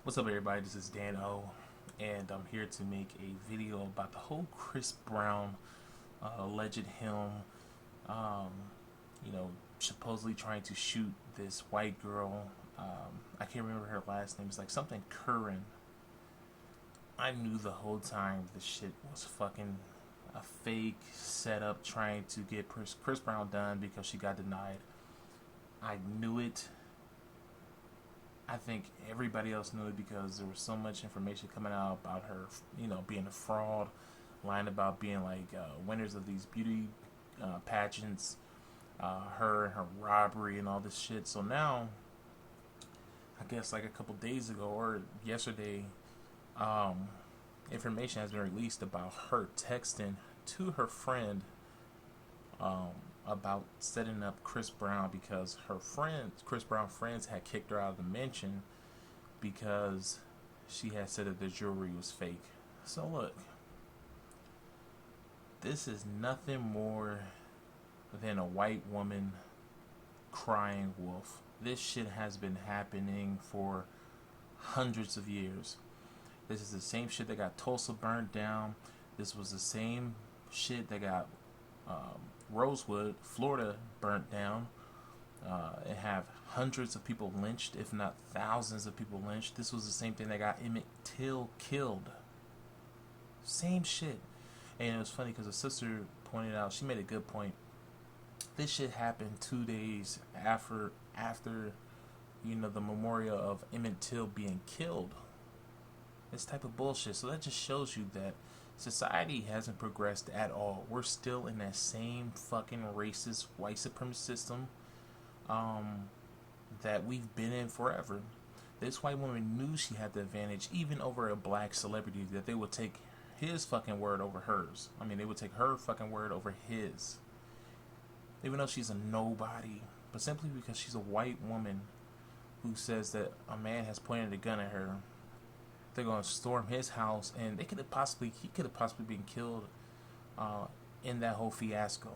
What's up, everybody? This is Dan O, and I'm here to make a video about the whole Chris Brown alleged him, um, supposedly trying to shoot this white girl. I can't remember her last name. It's like something Curran. I knew the whole time this shit was fucking a fake setup trying to get Chris Brown done because she got denied. I knew it. I think everybody else knew it because there was so much information coming out about her, being a fraud, lying about being like winners of these beauty pageants, her and her robbery and all this shit. So now, I guess like a couple days ago or yesterday, um, information has been released about her texting to her friend um, about setting up Chris Brown because her friends, Chris Brown friends, had kicked her out of the mansion because she had said that the jewelry was fake. So look, this is nothing more than a white woman crying wolf. This shit has been happening for hundreds of years. This is the same shit that got Tulsa burned down. This was the same shit that got Rosewood, Florida, burnt down. And have hundreds of people lynched, if not thousands of people lynched. This was the same thing that got Emmett Till killed. Same shit. And it was funny because the sister pointed out, she made a good point. This shit happened 2 days after the memorial of Emmett Till being killed. This type of bullshit. So that just shows you that society hasn't progressed at all. We're still in that same fucking racist white supremacist system that we've been in forever. This white woman knew she had the advantage, even over a black celebrity, that they would take his fucking word over hers. I mean, they would take her fucking word over his. Even though she's a nobody. But simply because she's a white woman who says that a man has pointed a gun at her, they're going to storm his house, and he could have possibly been killed in that whole fiasco.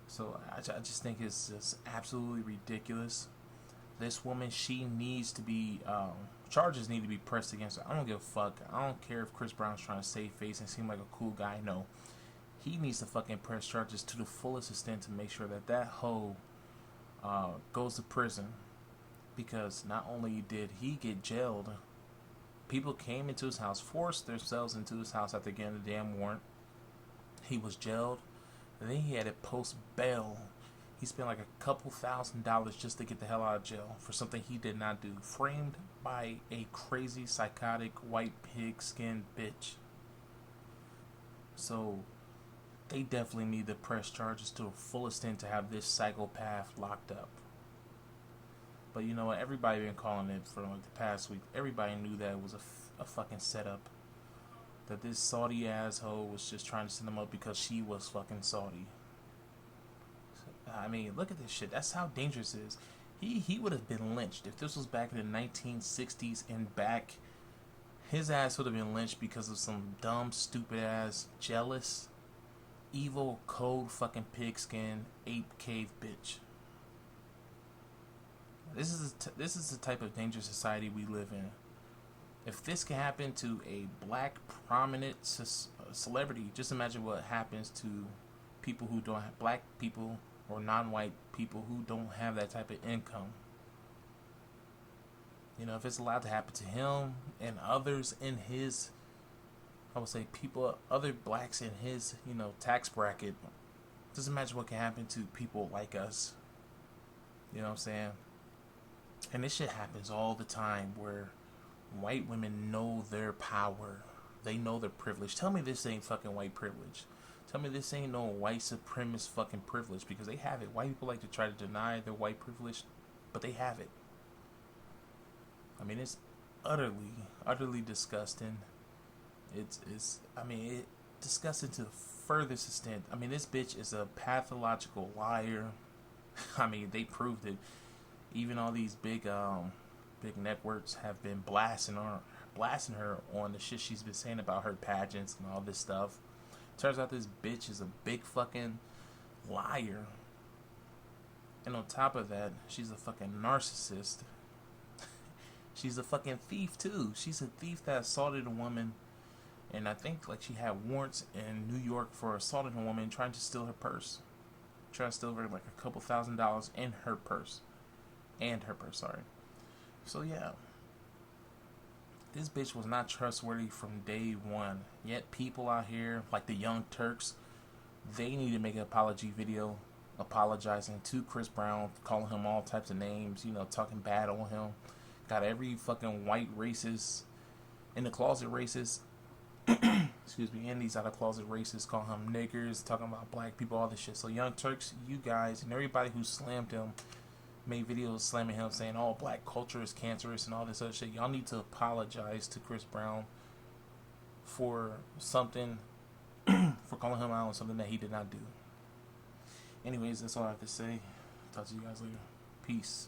So I just think it's just absolutely ridiculous. This woman, she needs to be charges need to be pressed against her. I don't give a fuck. I don't care if Chris Brown's trying to save face and seem like a cool guy. No, he needs to fucking press charges to the fullest extent to make sure that hoe goes to prison. Because not only did he get jailed, people came into his house, forced themselves into his house after getting a damn warrant. He was jailed. And then he had to post bail. He spent like a couple $1,000s just to get the hell out of jail for something he did not do. Framed by a crazy, psychotic, white pig-skinned bitch. So they definitely need to press charges to the fullest extent to have this psychopath locked up. But you know what? Everybody been calling it for like the past week. Everybody knew that it was a fucking setup. That this Saudi asshole was just trying to set him up because she was fucking Saudi. I mean, look at this shit. That's how dangerous it is. He would have been lynched if this was back in the 1960s and back. His ass would have been lynched because of some dumb, stupid ass, jealous, evil, cold fucking pigskin ape cave bitch. This is the type of dangerous society we live in. If this can happen to a black prominent celebrity, just imagine what happens to people who don't have, black people or non-white people who don't have that type of income. If it's allowed to happen to him and others in his, I would say other blacks in his, tax bracket, just imagine what can happen to people like us. You know what I'm saying? And this shit happens all the time where white women know their power. They know their privilege. Tell me this ain't fucking white privilege. Tell me this ain't no white supremacist fucking privilege, because they have it. White people like to try to deny their white privilege, but they have it. I mean, it's utterly disgusting. It's disgusting to the furthest extent. I mean, this bitch is a pathological liar. I mean, they proved it. Even all these big networks have been blasting her on the shit she's been saying about her pageants and all this stuff. Turns out this bitch is a big fucking liar. And on top of that, she's a fucking narcissist. She's a fucking thief too. She's a thief that assaulted a woman, and I think like she had warrants in New York for assaulting a woman, trying to steal her purse. Trying to steal her like a couple $1,000s in her purse, sorry. So yeah, this bitch was not trustworthy from day one. Yet people out here, like the young Turks, they need to make an apology video apologizing to Chris Brown, calling him all types of names, talking bad on him. Got every fucking white racist, in the closet racist, excuse me, and these out of closet racists calling him niggers, talking about black people, all this shit. So young Turks, you guys, and everybody who slammed him, made videos slamming him, saying, oh, black culture is cancerous and all this other shit. Y'all need to apologize to Chris Brown for something, for calling him out on something that he did not do. Anyways, that's all I have to say. Talk to you guys later. Peace.